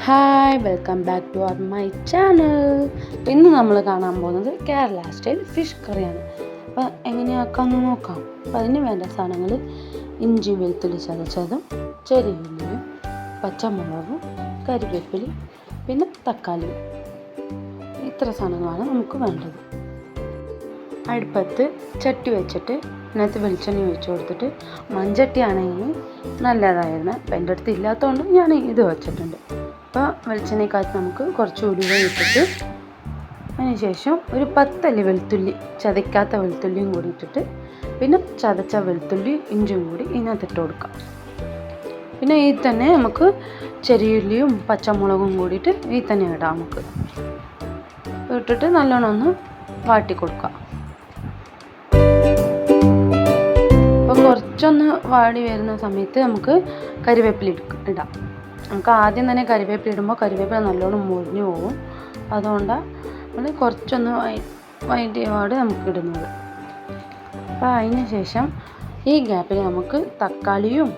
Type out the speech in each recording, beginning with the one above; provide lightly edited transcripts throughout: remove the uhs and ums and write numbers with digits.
Hi, welcome back to my channel. ഇന്ന് നമ്മൾ കാണാൻ പോകുന്നത് കേരള സ്റ്റൈൽ ഫിഷ് കറിയാണ്. അപ്പോൾ എങ്ങനെയാക്കാമെന്ന് നോക്കാം. അപ്പോൾ അതിന് വേണ്ട സാധനങ്ങൾ ഇഞ്ചി വെളുത്തുള്ളി ചതച്ചതും ചെറിയ ഉള്ളിയും പച്ചമുളകും കരിവേപ്പിലയും പിന്നെ തക്കാളിയും. ഇത്ര സാധനങ്ങളാണ് നമുക്ക് വേണ്ടത്. അടുപ്പത്ത് ചട്ടി വെച്ചിട്ട് അതിനകത്ത് വെളിച്ചെണ്ണ ഒഴിച്ച് കൊടുത്തിട്ട്, മൺചട്ടി ആണെങ്കിൽ നല്ലതായിരുന്നു. അപ്പം എൻ്റെ അടുത്ത് ഇല്ലാത്തതുകൊണ്ട് ഞാൻ ഇത് വെച്ചിട്ടുണ്ട്. അപ്പോൾ വെളിച്ചെണ്ണയ്ക്കകത്ത് നമുക്ക് കുറച്ച് ഉലുവ ഇട്ടിട്ട് അതിന് ശേഷം ഒരു 10 അല്ലി വെളുത്തുള്ളി, ചതയ്ക്കാത്ത വെളുത്തുള്ളിയും കൂടി ഇട്ടിട്ട് പിന്നെ ചതച്ച വെളുത്തുള്ളി ഇഞ്ചിയും കൂടി ഇതിനകത്തിട്ട് കൊടുക്കാം. പിന്നെ ഈ തന്നെ നമുക്ക് ചെറിയുള്ളിയും പച്ചമുളകും കൂടിയിട്ട് ഈ തന്നെ ഇടാം. നമുക്ക് ഇട്ടിട്ട് നല്ലോണം ഒന്ന് വാട്ടി കൊടുക്കാം. അപ്പോൾ കുറച്ചൊന്ന് വാടി വരുന്ന സമയത്ത് നമുക്ക് കരിവേപ്പില ഇടാം. നമുക്ക് ആദ്യം തന്നെ കരിവേപ്പില ഇടുമ്പോൾ കരിവേപ്പില നല്ലോണം മുറിഞ്ഞു പോകും. അതുകൊണ്ടാണ് നമ്മൾ കുറച്ചൊന്ന് വൈകിയോടെ നമുക്ക് ഇടുന്നത്. അപ്പോൾ അതിന് ശേഷം ഈ ഗ്യാപ്പിൽ നമുക്ക് തക്കാളിയും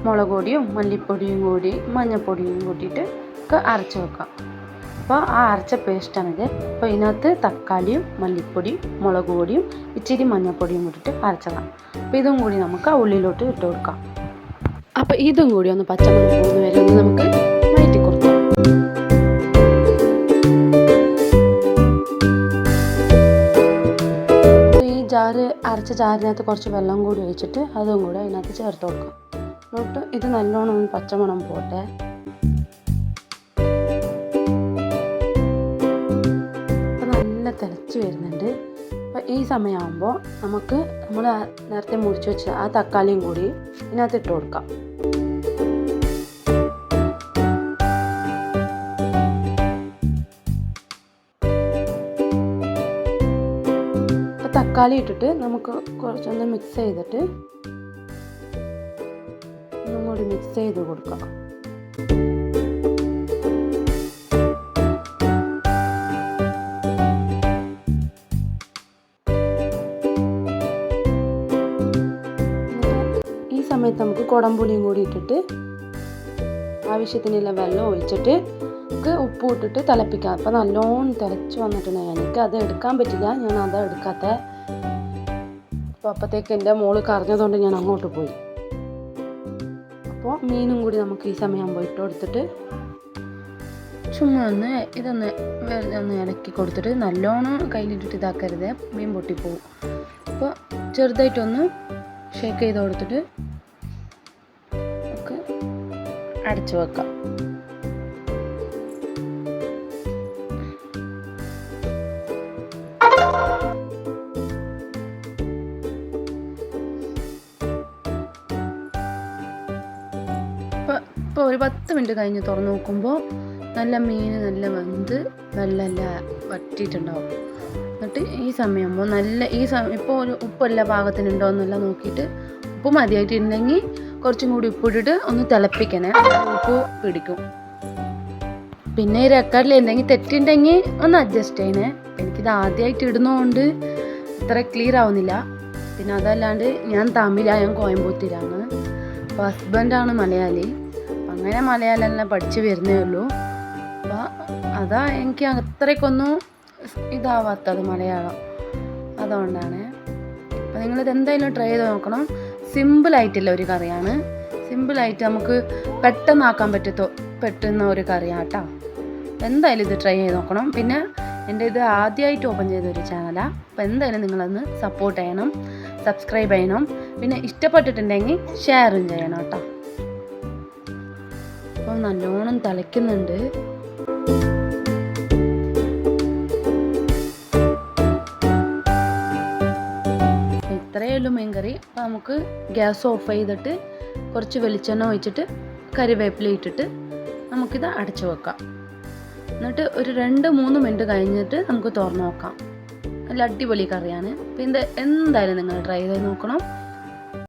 മുളക് പൊടിയും മല്ലിപ്പൊടിയും കൂടി മഞ്ഞൾപ്പൊടിയും കൂട്ടിയിട്ട് ഒക്കെ അരച്ച് വെക്കാം. അപ്പോൾ ആ അരച്ച പേസ്റ്റാണിത്. അപ്പോൾ ഇതിനകത്ത് തക്കാളിയും മല്ലിപ്പൊടിയും മുളക് പൊടിയും ഇച്ചിരി മഞ്ഞൾപ്പൊടിയും കൂട്ടിയിട്ട് അരച്ചതാണ്. അപ്പോൾ ഇതും കൂടി നമുക്ക് ആ ഉള്ളിലോട്ട് ഇട്ട് കൊടുക്കാം. അപ്പോൾ ഇതും കൂടി ഒന്ന് പച്ചമണം പോകുന്ന വരെ ഒന്ന് നമുക്ക് വഴറ്റി കൊടുക്കാം. ഈ അരച്ച ജാറിനകത്ത് കുറച്ച് വെള്ളം കൂടി ഒഴിച്ചിട്ട് അതും കൂടെ അതിനകത്ത് ചേർത്ത് കൊടുക്കാം. എന്നിട്ട് ഇത് നല്ലോണം ഒന്ന് പച്ചമണം പോട്ടെ. അപ്പോൾ നല്ല തിളച്ച് വരുന്നുണ്ട്. അപ്പോൾ ഈ സമയമാകുമ്പോൾ നമുക്ക് നമ്മൾ നേരത്തെ മുറിച്ച് വെച്ച ആ തക്കാളിയും കൂടി ഇതിനകത്ത് ഇട്ട് കൊടുക്കാം. അപ്പോൾ തക്കാളി ഇട്ടിട്ട് നമുക്ക് കുറച്ചൊന്ന് മിക്സ് ചെയ്തിട്ട് ഒന്നും കൂടി മിക്സ് ചെയ്ത് കൊടുക്കാം. സമയത്ത് നമുക്ക് കുടംപുളിയും കൂടി ഇട്ടിട്ട് ആവശ്യത്തിനുള്ള വെള്ളം ഒഴിച്ചിട്ട് നമുക്ക് ഉപ്പ് ഇട്ടിട്ട് തിളപ്പിക്കാം. അപ്പോൾ നല്ലോണം തിളച്ച് വന്നിട്ടുണ്ടെങ്കിൽ എനിക്ക് അത് എടുക്കാൻ പറ്റില്ല, ഞാൻ അത് എടുക്കാത്ത. അപ്പോൾ അപ്പോഴത്തേക്ക് എൻ്റെ മോള് കരഞ്ഞതുകൊണ്ട് ഞാൻ അങ്ങോട്ട് പോയി. അപ്പോൾ മീനും കൂടി നമുക്ക് ഈ സമയമാകുമ്പോൾ ഇട്ട് കൊടുത്തിട്ട് ചുമ്മാ ഇതൊന്ന് വെറുതെ ഒന്ന് ഇളക്കി കൊടുത്തിട്ട് നല്ലോണം കയ്യിലിട്ടിട്ട് ഇതാക്കരുത്, മീൻ പൊട്ടിപ്പോവും. അപ്പോൾ ചെറുതായിട്ടൊന്ന് ഷേക്ക് ചെയ്ത് കൊടുത്തിട്ട് അടച്ചു വെക്കാം. ഇപ്പോൾ ഒരു 10 മിനിറ്റ് കഴിഞ്ഞ് തുറന്ന് നോക്കുമ്പോൾ നല്ല മീൻ നല്ല വെന്ത് വെള്ളമെല്ലാം വറ്റിയിട്ടുണ്ടാവും. എന്നിട്ട് ഈ സമയമാകുമ്പോൾ ഇപ്പോൾ ഒരു ഉപ്പെല്ലാം പാകത്തിനുണ്ടോ എന്നെല്ലാം നോക്കിയിട്ട് ഉപ്പ് മതിയായിട്ടുണ്ടെങ്കിൽ കുറച്ചും കൂടി ഉപ്പിട്ടിട്ട് ഒന്ന് തിളപ്പിക്കണേ, ഉപ്പ് പിടിക്കും. പിന്നെ ഈ റെക്കോർഡിൽ എന്തെങ്കിലും തെറ്റുണ്ടെങ്കിൽ ഒന്ന് അഡ്ജസ്റ്റ് ചെയ്യണേ. എനിക്കിത് ആദ്യമായിട്ട് ഇടുന്നതുകൊണ്ട് ഇത്ര ക്ലിയർ ആവുന്നില്ല. പിന്നെ അതല്ലാണ്ട് ഞാൻ തമിഴാണ്, ഞാൻ കോയമ്പത്തൂരാണ്. അപ്പോൾ ഹസ്ബൻഡാണ് മലയാളി. അങ്ങനെ മലയാളമെല്ലാം പഠിച്ച് വരുന്നേ ഉള്ളൂ. അപ്പോൾ അതാ എനിക്ക് അത്രയ്ക്കൊന്നും ഇതാവാത്തത് മലയാളം, അതുകൊണ്ടാണ്. അപ്പോൾ നിങ്ങളിത് എന്തായാലും ട്രൈ ചെയ്ത് നോക്കണം. സിമ്പിളായിട്ടുള്ള ഒരു കറിയാണ്. സിമ്പിളായിട്ട് നമുക്ക് പെട്ടെന്നാക്കാൻ പറ്റുന്ന ഒരു കറിയാണ് കേട്ടോ. എന്തായാലും ഇത് ട്രൈ ചെയ്ത് നോക്കണം. പിന്നെ എൻ്റെ ഇത് ആദ്യമായിട്ട് ഓപ്പൺ ചെയ്തൊരു ചാനലാണ്. അപ്പോൾ എന്തായാലും നിങ്ങളൊന്ന് സപ്പോർട്ട് ചെയ്യണം, സബ്സ്ക്രൈബ് ചെയ്യണം. പിന്നെ ഇഷ്ടപ്പെട്ടിട്ടുണ്ടെങ്കിൽ ഷെയറും ചെയ്യണം കേട്ടോ. അപ്പോൾ നല്ലോണം തിളയ്ക്കുന്നുണ്ട്. ഇത്രയേ ഉള്ളൂ മീൻ കറി. അപ്പോൾ നമുക്ക് ഗ്യാസ് ഓഫ് ചെയ്തിട്ട് കുറച്ച് വെളിച്ചെണ്ണ ഒഴിച്ചിട്ട് കറിവേപ്പില ഇട്ടിട്ട് നമുക്കിത് അടച്ചു വെക്കാം. എന്നിട്ട് ഒരു 2-3 മിനിറ്റ് കഴിഞ്ഞിട്ട് നമുക്ക് തുറന്ന് നോക്കാം. നല്ല അടിപൊളി കറിയാണ്. അപ്പോൾ ഇത് എന്തായാലും നിങ്ങൾ ട്രൈ ചെയ്ത് നോക്കണം.